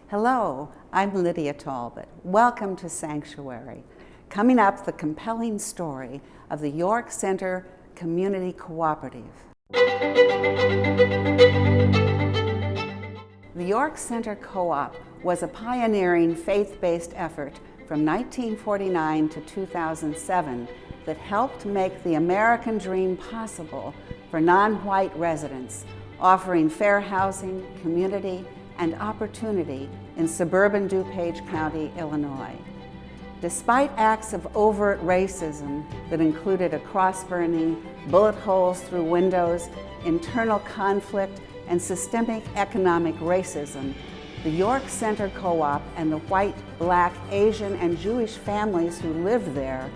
Hello, I'm Lydia Talbot. Welcome to Sanctuary. Coming up, the compelling story of the York Center Community Cooperative. The York Center Co-op was a pioneering faith-based effort from 1949 to 2007 that helped make the American dream possible for non-white residents, offering fair housing, community, and opportunity in suburban DuPage County, Illinois. Despite acts of overt racism that included a cross burning, bullet holes through windows, internal conflict, and systemic economic racism, the York Center Co-op and the white, black, Asian, and Jewish families who lived there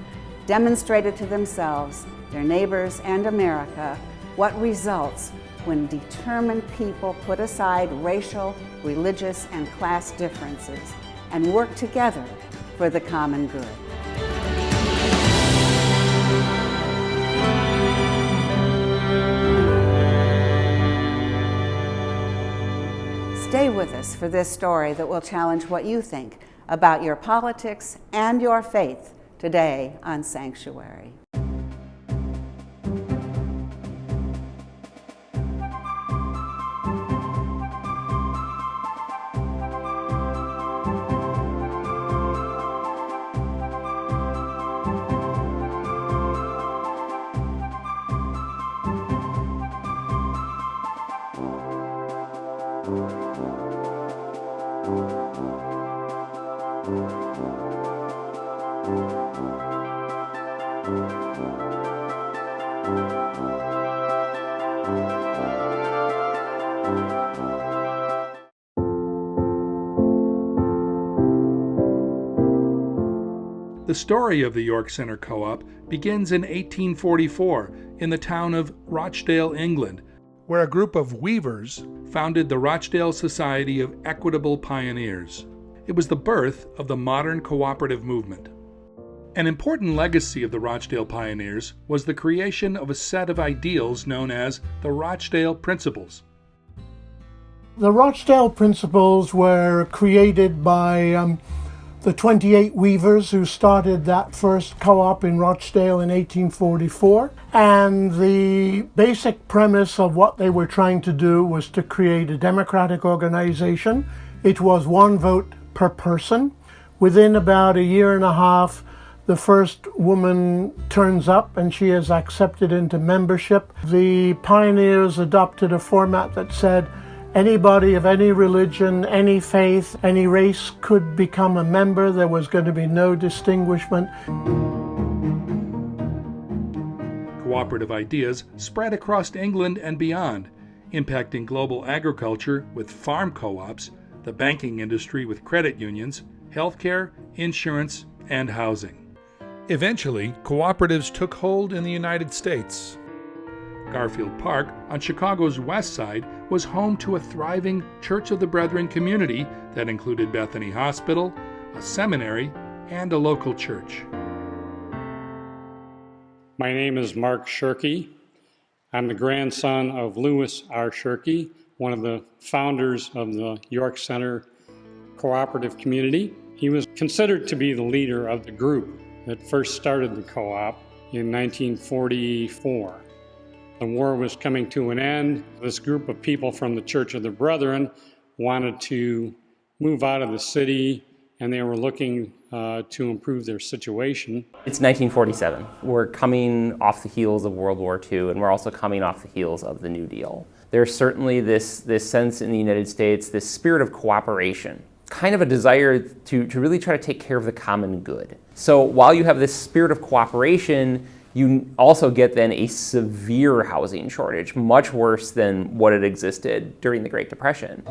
demonstrated to themselves, their neighbors, and America what results when determined people put aside racial, religious, and class differences and work together for the common good. Stay with us for this story that will challenge what you think about your politics and your faith today on Sanctuary. The story of the York Center Co-op begins in 1844 in the town of Rochdale, England, where a group of weavers founded the Rochdale Society of Equitable Pioneers. It was the birth of the modern cooperative movement. An important legacy of the Rochdale Pioneers was the creation of a set of ideals known as the Rochdale Principles. The Rochdale Principles were created by the 28 weavers who started that first co-op in Rochdale in 1844. And the basic premise of what they were trying to do was to create a democratic organization. It was one vote per person. Within about a year and a half, the first woman turns up and she is accepted into membership. The pioneers adopted a format that said anybody of any religion, any faith, any race could become a member. There was going to be no distinguishment. Cooperative ideas spread across England and beyond, impacting global agriculture with farm co-ops, the banking industry with credit unions, healthcare, insurance, and housing. Eventually, cooperatives took hold in the United States. Garfield Park on Chicago's west side was home to a thriving Church of the Brethren community that included Bethany Hospital, a seminary, and a local church. My name is Mark Shirkey. I'm the grandson of Lewis R. Shirkey, one of the founders of the York Center Cooperative Community. He was considered to be the leader of the group that first started the co-op in 1944. The war was coming to an end. This group of people from the Church of the Brethren wanted to move out of the city, and they were looking to improve their situation. It's 1947. We're coming off the heels of World War II, and we're also coming off the heels of the New Deal. There's certainly this sense in the United States, this spirit of cooperation, kind of a desire to really try to take care of the common good. So while you have this spirit of cooperation, you also get then a severe housing shortage, much worse than what had existed during the Great Depression.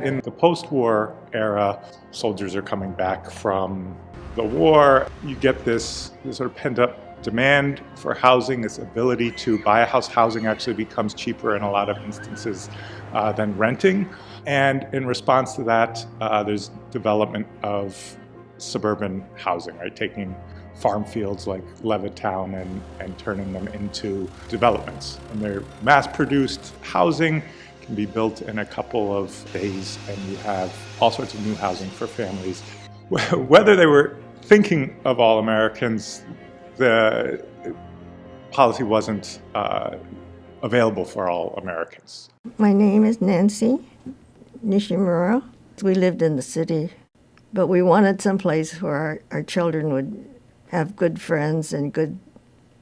In the post-war era, soldiers are coming back from the war. You get this sort of pent-up demand for housing, this ability to buy a house. Housing actually becomes cheaper in a lot of instances than renting. And in response to that, there's development of suburban housing, right? Taking farm fields like Levittown and turning them into developments. And they're mass-produced housing can be built in a couple of days, and you have all sorts of new housing for families. Whether they were thinking of all Americans, the policy wasn't available for all Americans. My name is Nancy Nishimura. We lived in the city, but we wanted someplace where our children would have good friends and good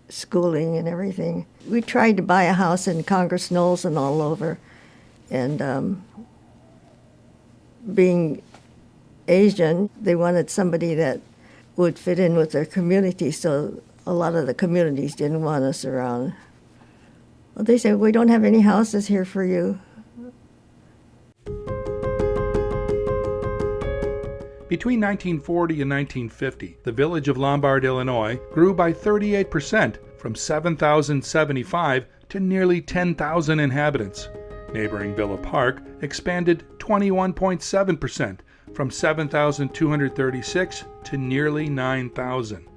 schooling and everything. We tried to buy a house in Congress Knolls and all over, and being Asian, they wanted somebody that would fit in with their community, so a lot of the communities didn't want us around. Well, they said, we don't have any houses here for you. Between 1940 and 1950, the village of Lombard, Illinois, grew by 38%, from 7,075 to nearly 10,000 inhabitants. Neighboring Villa Park expanded 21.7%, from 7,236 to nearly 9,000.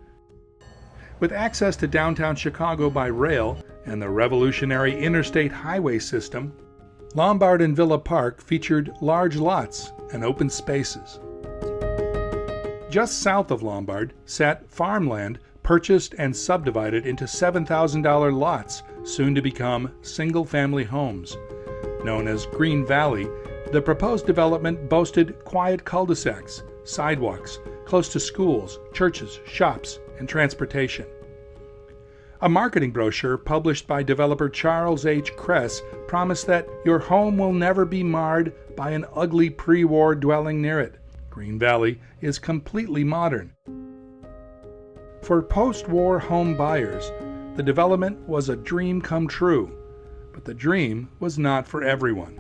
With access to downtown Chicago by rail and the revolutionary interstate highway system, Lombard and Villa Park featured large lots and open spaces. Just south of Lombard sat farmland purchased and subdivided into $7,000 lots, soon to become single-family homes. Known as Green Valley, the proposed development boasted quiet cul-de-sacs, sidewalks, close to schools, churches, shops, and transportation. A marketing brochure published by developer Charles H. Kress promised that your home will never be marred by an ugly pre-war dwelling near it. Green Valley is completely modern. For post-war home buyers, the development was a dream come true, but the dream was not for everyone.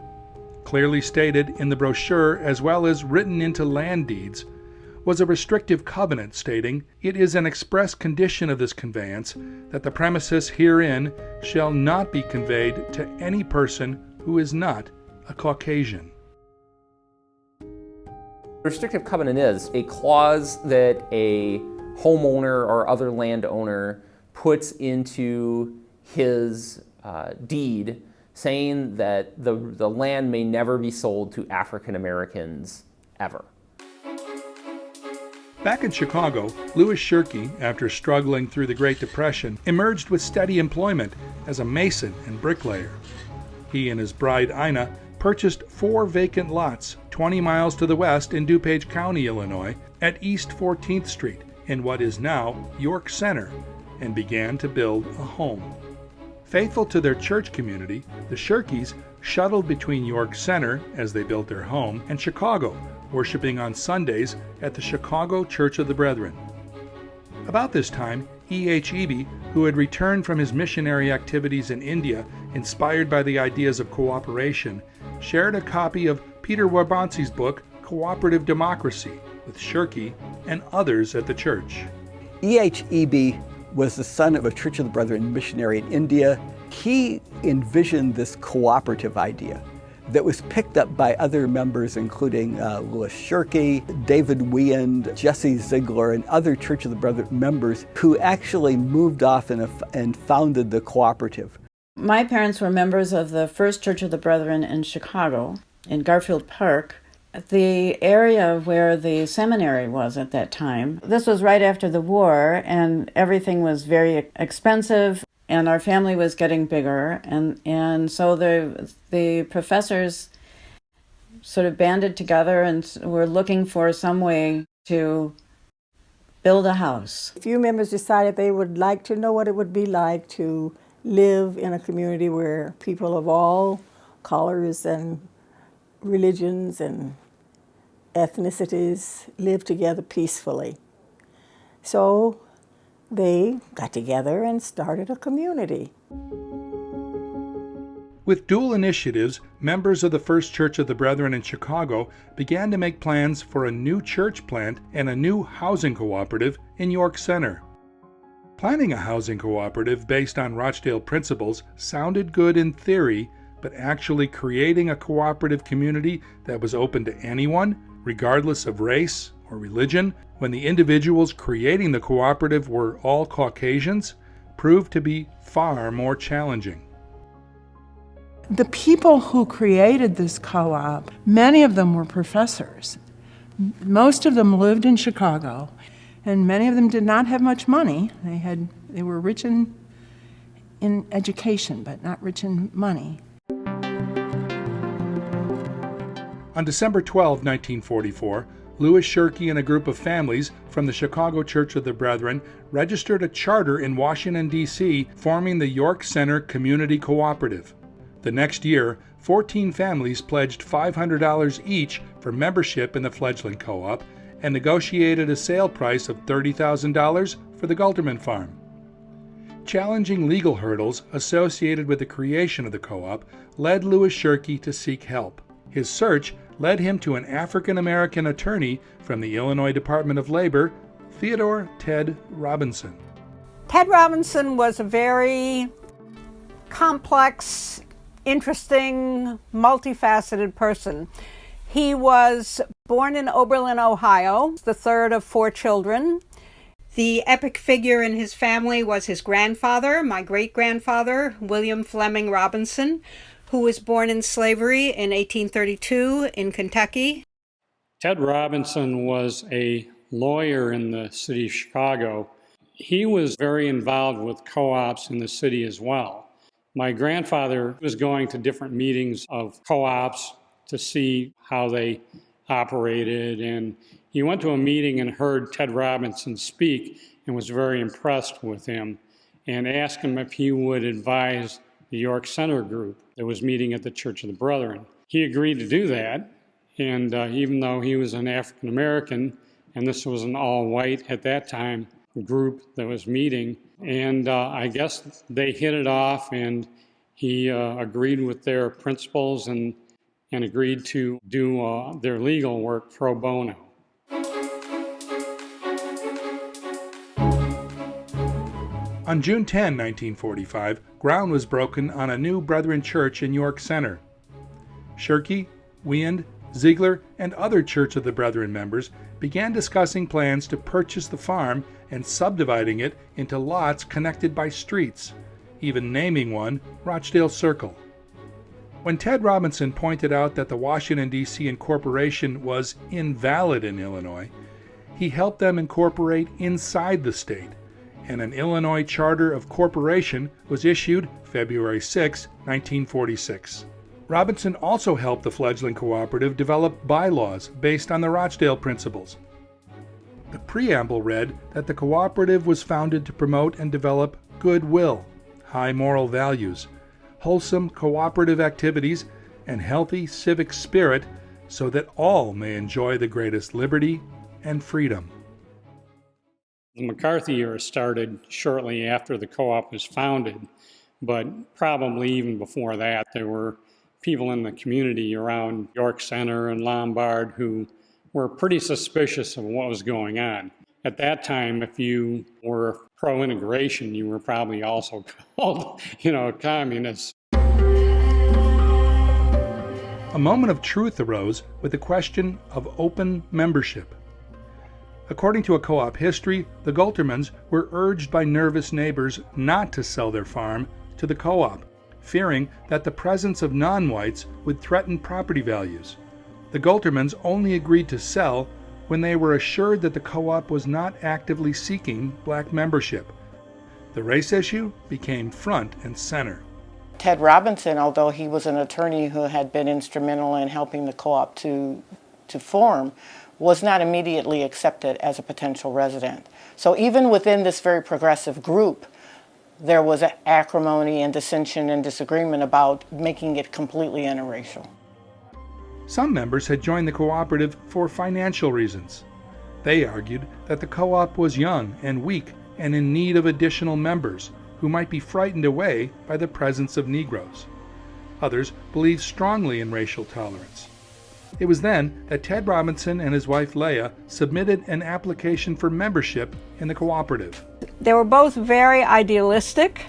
Clearly stated in the brochure, as well as written into land deeds, was a restrictive covenant stating, "It is an express condition of this conveyance that the premises herein shall not be conveyed to any person who is not a Caucasian." Restrictive covenant is a clause that a homeowner or other landowner puts into his deed saying that the land may never be sold to African Americans ever. Back in Chicago, Louis Shirkey, after struggling through the Great Depression, emerged with steady employment as a mason and bricklayer. He and his bride Ina purchased 4 vacant lots 20 miles to the west in DuPage County, Illinois, at East 14th Street in what is now York Center, and began to build a home. Faithful to their church community, the Shirkeys shuttled between York Center, as they built their home, and Chicago, worshiping on Sundays at the Chicago Church of the Brethren. About this time, E.H. Eby, who had returned from his missionary activities in India, inspired by the ideas of cooperation, shared a copy of Peter Warbansi's book, Cooperative Democracy, with Shirkey and others at the church. E.H. Eby was the son of a Church of the Brethren missionary in India. He envisioned this cooperative idea that was picked up by other members, including Louis Shirkey, David Weand, Jesse Ziegler, and other Church of the Brethren members who actually moved off and founded the cooperative. My parents were members of the First Church of the Brethren in Chicago, in Garfield Park, the area where the seminary was at that time. This was right after the war, and everything was very expensive, and our family was getting bigger, and so the professors sort of banded together and were looking for some way to build a house. A few members decided they would like to know what it would be like to live in a community where people of all colors and religions and ethnicities live together peacefully. So they got together and started a community. With dual initiatives, members of the First Church of the Brethren in Chicago began to make plans for a new church plant and a new housing cooperative in York Center. Planning a housing cooperative based on Rochdale Principles sounded good in theory, but actually creating a cooperative community that was open to anyone, regardless of race or religion, when the individuals creating the cooperative were all Caucasians, proved to be far more challenging. The people who created this co-op, many of them were professors. Most of them lived in Chicago, and many of them did not have much money. They were rich in education, but not rich in money. On December 12, 1944, Louis Shirky and a group of families from the Chicago Church of the Brethren registered a charter in Washington, D.C., forming the York Center Community Cooperative. The next year, 14 families pledged $500 each for membership in the fledgling co-op and negotiated a sale price of $30,000 for the Gulterman farm. Challenging legal hurdles associated with the creation of the co-op led Louis Shirky to seek help. His search led him to an African-American attorney from the Illinois Department of Labor, Theodore Ted Robinson. Ted Robinson was a very complex, interesting, multifaceted person. He was born in Oberlin, Ohio, the third of 4 children. The epic figure in his family was his grandfather, my great-grandfather, William Fleming Robinson, who was born in slavery in 1832 in Kentucky. Ted Robinson was a lawyer in the city of Chicago. He was very involved with co-ops in the city as well. My grandfather was going to different meetings of co-ops to see how they operated, and he went to a meeting and heard Ted Robinson speak and was very impressed with him and asked him if he would advise the York Center group that was meeting at the Church of the Brethren. He agreed to do that, and even though he was an African American, and this was an all-white at that time group that was meeting, and I guess they hit it off, and he agreed with their principles and agreed to do their legal work pro bono. On June 10, 1945, ground was broken on a new Brethren church in York Center. Shirky, Weand, Ziegler, and other Church of the Brethren members began discussing plans to purchase the farm and subdividing it into lots connected by streets, even naming one Rochdale Circle. When Ted Robinson pointed out that the Washington, D.C. incorporation was invalid in Illinois, he helped them incorporate inside the state, and an Illinois Charter of Corporation was issued February 6, 1946. Robinson also helped the fledgling cooperative develop bylaws based on the Rochdale Principles. The Preamble read that the cooperative was founded to promote and develop goodwill, high moral values, wholesome cooperative activities, and healthy civic spirit so that all may enjoy the greatest liberty and freedom. The Mccarthy Year started shortly after the co-op was founded, but probably even before that, there were people in the community around York Center and Lombard who were pretty suspicious of what was going on. At that time, if you were pro-integration, you were probably also called, communists. A moment of truth arose with the question of open membership. According to a co-op history, the Gultermans were urged by nervous neighbors not to sell their farm to the co-op, fearing that the presence of non-whites would threaten property values. The Gultermans only agreed to sell when they were assured that the co-op was not actively seeking black membership. The race issue became front and center. Ted Robinson, although he was an attorney who had been instrumental in helping the co-op to form, was not immediately accepted as a potential resident. So even within this very progressive group, there was acrimony and dissension and disagreement about making it completely interracial. Some members had joined the cooperative for financial reasons. They argued that the co-op was young and weak and in need of additional members who might be frightened away by the presence of Negroes. Others believed strongly in racial tolerance. It was then that Ted Robinson and his wife Leah submitted an application for membership in the cooperative. They were both very idealistic.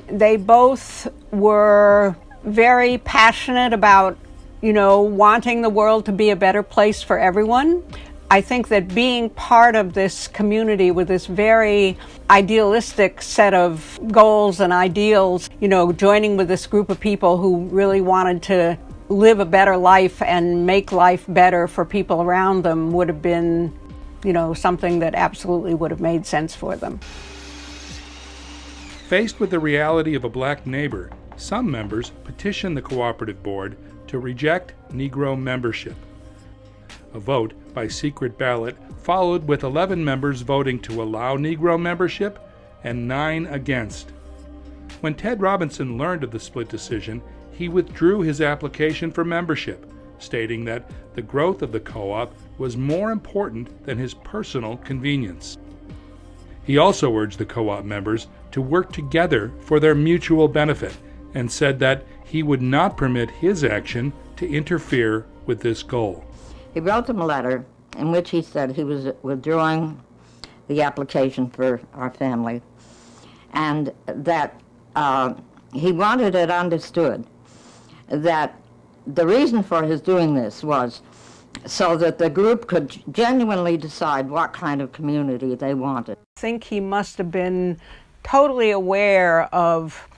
They both were very passionate about, wanting the world to be a better place for everyone. I think that being part of this community with this very idealistic set of goals and ideals, joining with this group of people who really wanted to live a better life and make life better for people around them would have been, something that absolutely would have made sense for them. Faced with the reality of a black neighbor, some members petitioned the cooperative board to reject Negro membership. A vote by secret ballot followed, with 11 members voting to allow Negro membership and 9 against. When Ted Robinson learned of the split decision, he withdrew his application for membership, stating that the growth of the co-op was more important than his personal convenience. He also urged the co-op members to work together for their mutual benefit and said that he would not permit his action to interfere with this goal. He wrote them a letter in which he said he was withdrawing the application for our family and that he wanted it understood that the reason for his doing this was so that the group could genuinely decide what kind of community they wanted. I think he must have been totally aware of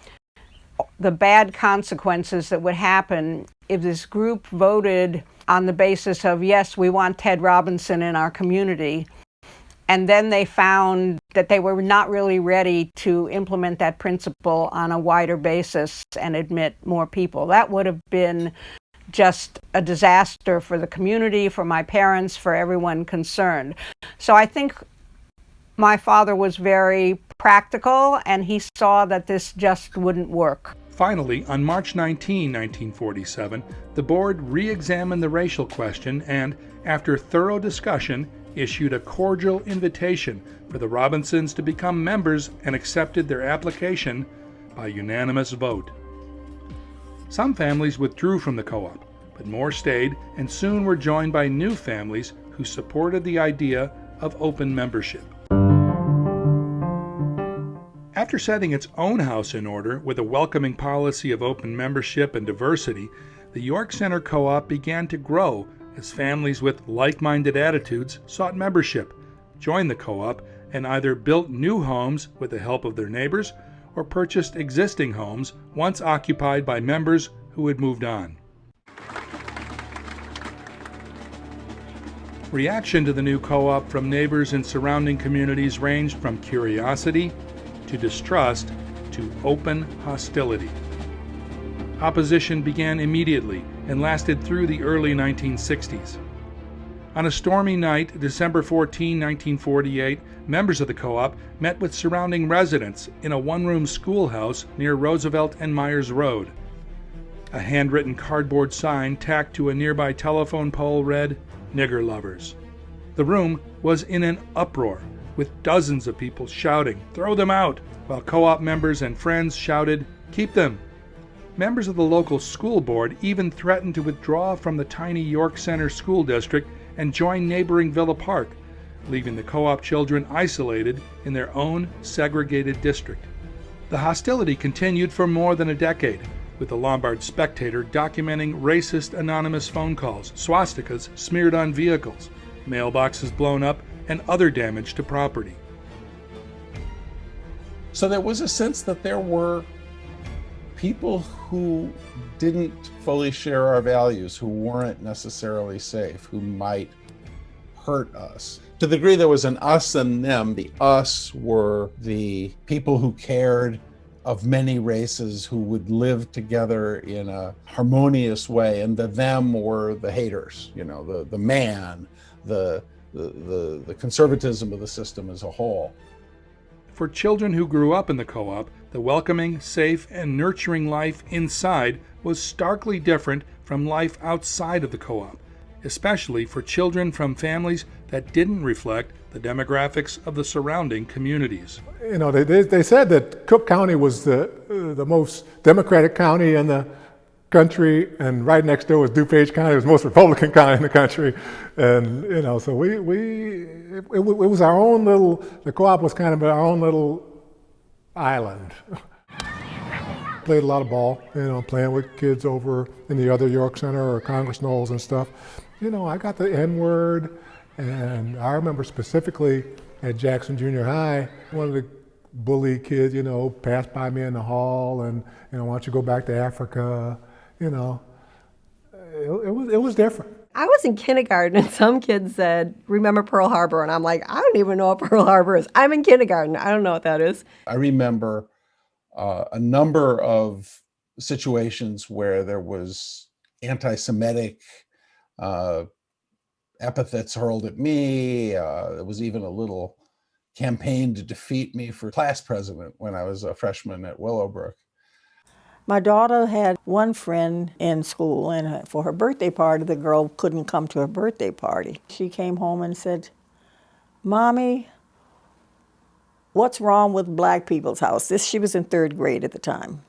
the bad consequences that would happen if this group voted on the basis of, yes, we want Ted Robinson in our community, and then they found that they were not really ready to implement that principle on a wider basis and admit more people. That would have been just a disaster for the community, for my parents, for everyone concerned. So I think my father was very practical, and he saw that this just wouldn't work. Finally, on March 19, 1947, the board re-examined the racial question and, after thorough discussion, issued a cordial invitation for the Robinsons to become members and accepted their application by unanimous vote. Some families withdrew from the co-op, but more stayed and soon were joined by new families who supported the idea of open membership. After setting its own house in order with a welcoming policy of open membership and diversity, the York Center Co-op began to grow as families with like-minded attitudes sought membership, joined the co-op, and either built new homes with the help of their neighbors or purchased existing homes once occupied by members who had moved on. Reaction to the new co-op from neighbors in surrounding communities ranged from curiosity to distrust to open hostility. Opposition began immediately and lasted through the early 1960s. On a stormy night, December 14, 1948, members of the co-op met with surrounding residents in a one-room schoolhouse near Roosevelt and Myers Road. A handwritten cardboard sign tacked to a nearby telephone pole read, "Nigger Lovers." The room was in an uproar, with dozens of people shouting, "Throw them out," while co-op members and friends shouted, "Keep them." Members of the local school board even threatened to withdraw from the tiny York Center School District and join neighboring Villa Park, leaving the co-op children isolated in their own segregated district. The hostility continued for more than a decade, with the Lombard Spectator documenting racist anonymous phone calls, swastikas smeared on vehicles, mailboxes blown up, and other damage to property. So there was a sense that there were people who didn't fully share our values, who weren't necessarily safe, who might hurt us. To the degree there was an us and them, the us were the people who cared of many races, who would live together in a harmonious way, and the them were the haters, the man, the conservatism of the system as a whole. For children who grew up in the co-op, the welcoming, safe, and nurturing life inside was starkly different from life outside of the co-op, especially for children from families that didn't reflect the demographics of the surrounding communities. They said that Cook County was the most Democratic county in the country, and right next door was DuPage County. It was the most Republican county in the country, and so it was our own little. The co-op was kind of our own little island. Played a lot of ball, playing with kids over in the other York Center or Congress Knolls and stuff. I got the N-word, And I remember specifically at Jackson Junior High, one of the bully kids, passed by me in the hall and, why don't you go back to Africa? It was different. I was in kindergarten and some kids said, remember Pearl Harbor? And I'm like, I don't even know what Pearl Harbor is. I'm in kindergarten. I don't know what that is. I remember a number of situations where there was anti-Semitic epithets hurled at me. There was even a little campaign to defeat me for class president when I was a freshman at Willowbrook. My daughter had one friend in school, and for her birthday party, the girl couldn't come to her birthday party. She came home and said, Mommy, what's wrong with black people's house? She was in 3rd grade at the time.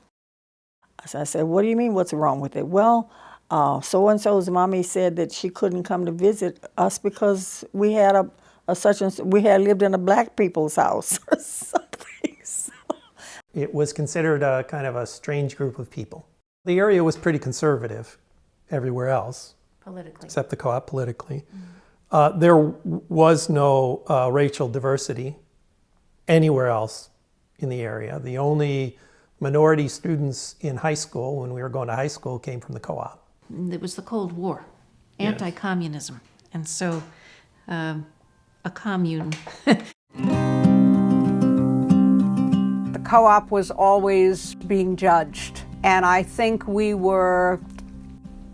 So I said, what do you mean, what's wrong with it? Well, so-and-so's mommy said that she couldn't come to visit us because we had we had lived in a black people's house or something. It was considered a kind of a strange group of people. The area was pretty conservative everywhere else. Politically. Except the co-op politically. There was no racial diversity anywhere else in the area. The only minority students in high school, when we were going to high school, came from the co-op. It was the Cold War, anti-communism. And so a commune. The co-op was always being judged, and I think we were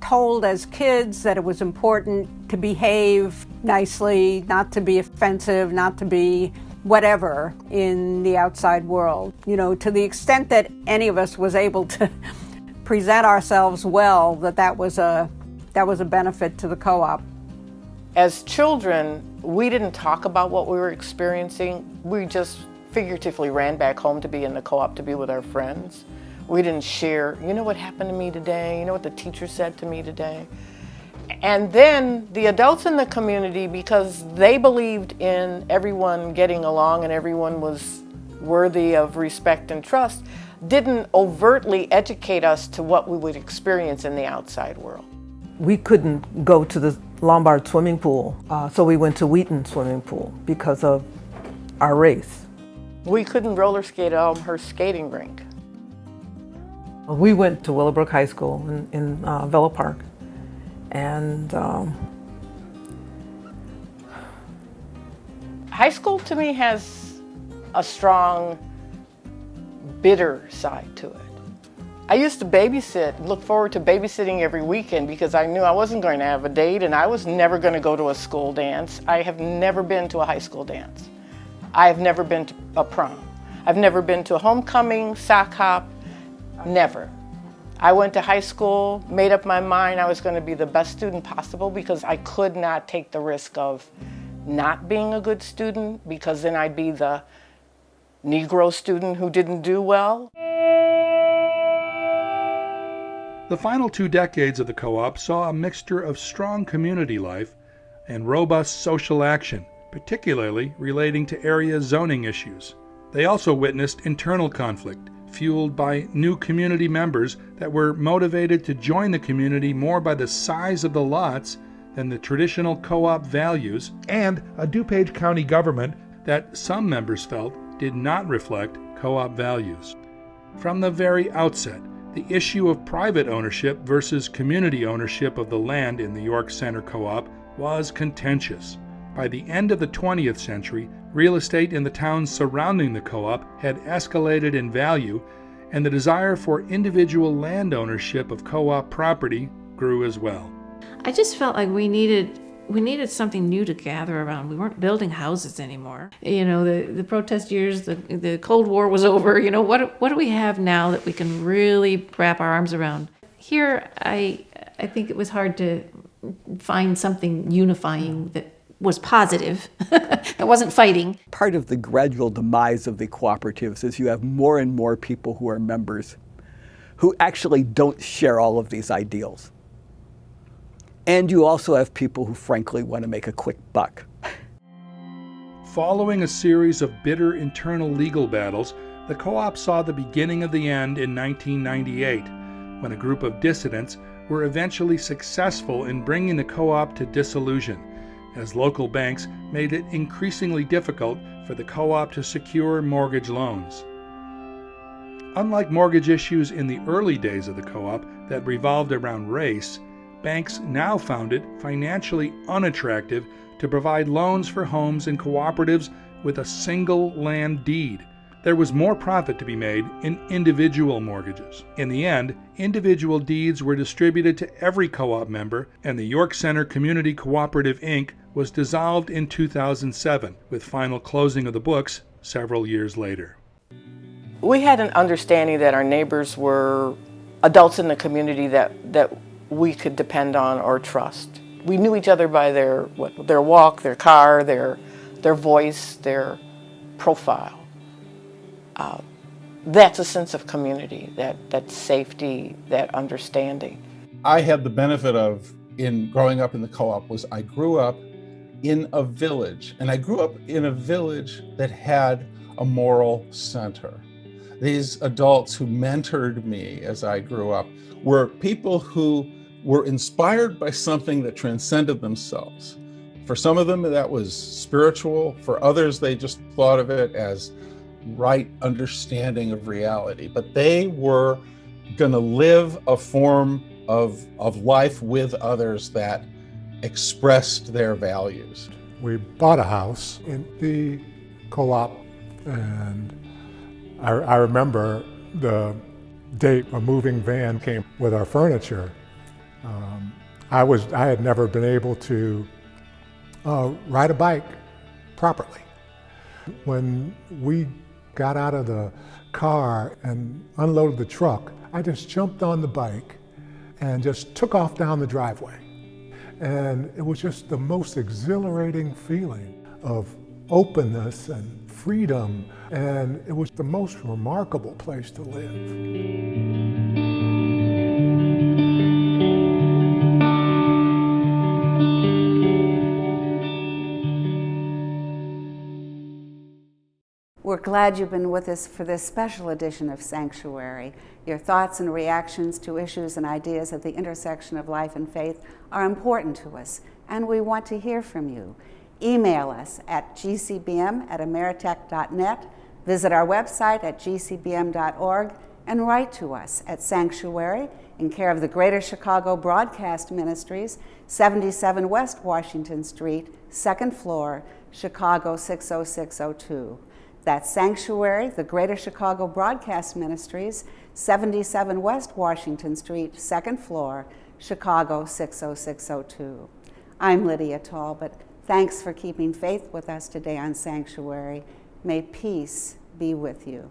told as kids that it was important to behave nicely, not to be offensive, not to be whatever in the outside world. To the extent that any of us was able to present ourselves well, that was a benefit to the co-op. As children, we didn't talk about what we were experiencing. We just figuratively ran back home to be in the co-op, to be with our friends. We didn't share, what happened to me today, what the teacher said to me today. And then the adults in the community, because they believed in everyone getting along and everyone was worthy of respect and trust, didn't overtly educate us to what we would experience in the outside world. We couldn't go to the Lombard swimming pool, so we went to Wheaton swimming pool because of our race. We couldn't roller skate at Elmhurst skating rink. We went to Willowbrook High School in Villa Park, and high school to me has a strong, bitter side to it. I used to babysit, look forward to babysitting every weekend because I knew I wasn't going to have a date and I was never going to go to a school dance. I have never been to a high school dance. I have never been to a prom. I've never been to a homecoming, sock hop, never. I went to high school, made up my mind I was going to be the best student possible because I could not take the risk of not being a good student because then I'd be the Negro student who didn't do well. The final 2 decades of the co-op saw a mixture of strong community life and robust social action, particularly relating to area zoning issues. They also witnessed internal conflict, fueled by new community members that were motivated to join the community more by the size of the lots than the traditional co-op values, and a DuPage County government that some members felt did not reflect co-op values. From the very outset, the issue of private ownership versus community ownership of the land in the York Center Co-op was contentious. By the end of the 20th century, real estate in the towns surrounding the co-op had escalated in value, and the desire for individual land ownership of co-op property grew as well. I just felt like we needed something new to gather around. We weren't building houses anymore. The protest years, the Cold War was over. What do we have now that we can really wrap our arms around? Here, I think it was hard to find something unifying that was positive, that wasn't fighting. Part of the gradual demise of the cooperatives is you have more and more people who are members who actually don't share all of these ideals. And you also have people who frankly want to make a quick buck. Following a series of bitter internal legal battles, the co-op saw the beginning of the end in 1998, when a group of dissidents were eventually successful in bringing the co-op to dissolution. as local banks made it increasingly difficult for the co-op to secure mortgage loans. Unlike mortgage issues in the early days of the co-op that revolved around race, banks now found it financially unattractive to provide loans for homes in cooperatives with a single land deed. There was more profit to be made in individual mortgages. In the end, individual deeds were distributed to every co-op member, and the York Center Community Cooperative, Inc. was dissolved in 2007, with final closing of the books several years later. We had an understanding that our neighbors were adults in the community that we could depend on or trust. We knew each other by their walk, their car, their voice, their profile. That's a sense of community, that safety, that understanding. I had the benefit of, in growing up in the co-op, was I grew up in a village, and I grew up in a village that had a moral center. These adults who mentored me as I grew up were people who were inspired by something that transcended themselves. For some of them, that was spiritual. For others, they just thought of it as right understanding of reality. But they were going to live a form of life with others that expressed their values. We bought a house in the co-op, and I remember the day a moving van came with our furniture. I had never been able to ride a bike properly. When we got out of the car and unloaded the truck, I just jumped on the bike and just took off down the driveway. And it was just the most exhilarating feeling of openness and freedom, and it was the most remarkable place to live. We're glad you've been with us for this special edition of Sanctuary. Your thoughts and reactions to issues and ideas at the intersection of life and faith are important to us, and we want to hear from you. Email us at gcbm@ameritech.net, visit our website at gcbm.org, and write to us at Sanctuary, in care of the Greater Chicago Broadcast Ministries, 77 West Washington Street, 2nd floor, Chicago 60602. That's Sanctuary, the Greater Chicago Broadcast Ministries, 77 West Washington Street, 2nd floor, Chicago 60602. I'm Lydia Talbot. Thanks for keeping faith with us today on Sanctuary. May peace be with you.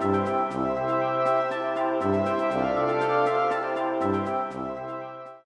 Thank you.